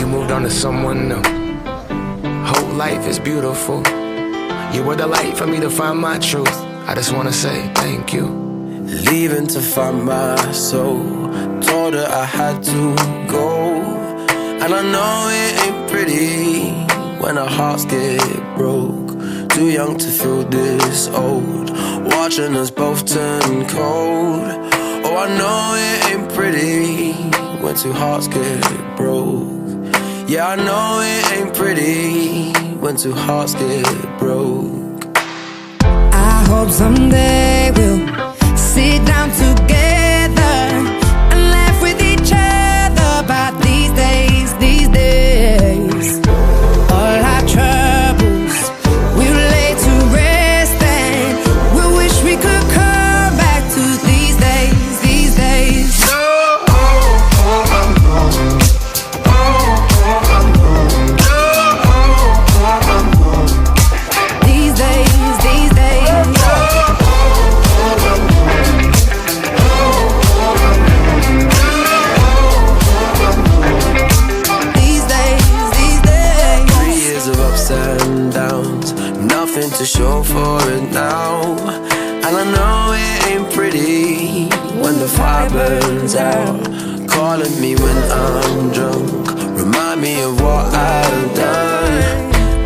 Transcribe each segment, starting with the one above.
moved on to someone new. Whole life is beautiful. You were the light for me to find my truth. I just wanna say thank you. Leaving to find my soul. Told her I had to go. And I know it ain't pretty when our hearts get broke. Too young to feel this old, watching us both turn cold. Oh, I know it ain't pretty when two hearts get broke. Yeah, I know it ain't pretty when two hearts get broke. I hope someday we'll sit down together and laugh with each other about these days, these days. All our troubles we'll lay to rest, and we wish we could come back to these days, these days. These days, these days. These days, these days. 3 years of ups and downs, nothing to show for it now. And I know it ain't pretty when the fire burns out. Calling me when I'm drunk, remind me of what I've done.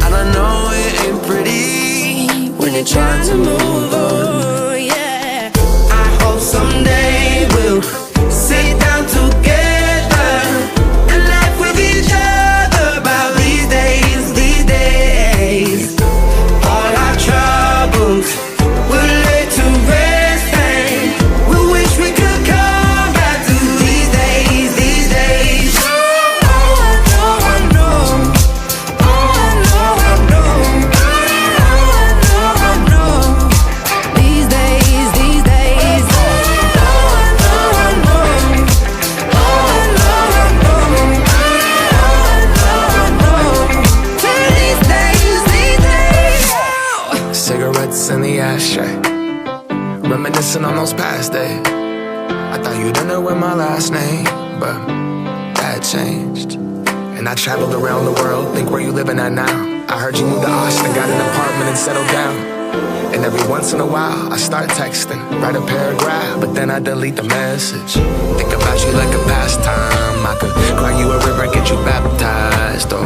And I know it ain't pretty when you're trying to move on. Oh, yeah. I hope someday we'll sit down together and laugh with each other about these days, these days. All our troubles we'll lay to rest, and we wish we could come back to these days, these days. Oh, I know, I know. Oh, I know, I know. Oh, I know, I know. These days, these days. Oh, I know, I know. Oh, I know, I know. Oh, I know, I know. These days, these days. Cigarettes in the ashtray, reminiscing on those past days. I thought you didn't know my last name, but that changed. And I traveled around the world, think where you living at now. I heard you moved to Austin, got an apartment and settled down. And every once in a while, I start texting, write a paragraph, but then I delete the message. Think about you like a pastime. I could cry you a river, get you baptized. Or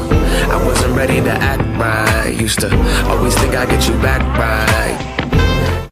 I wasn't ready to act right. Used to always think I'd get you back right.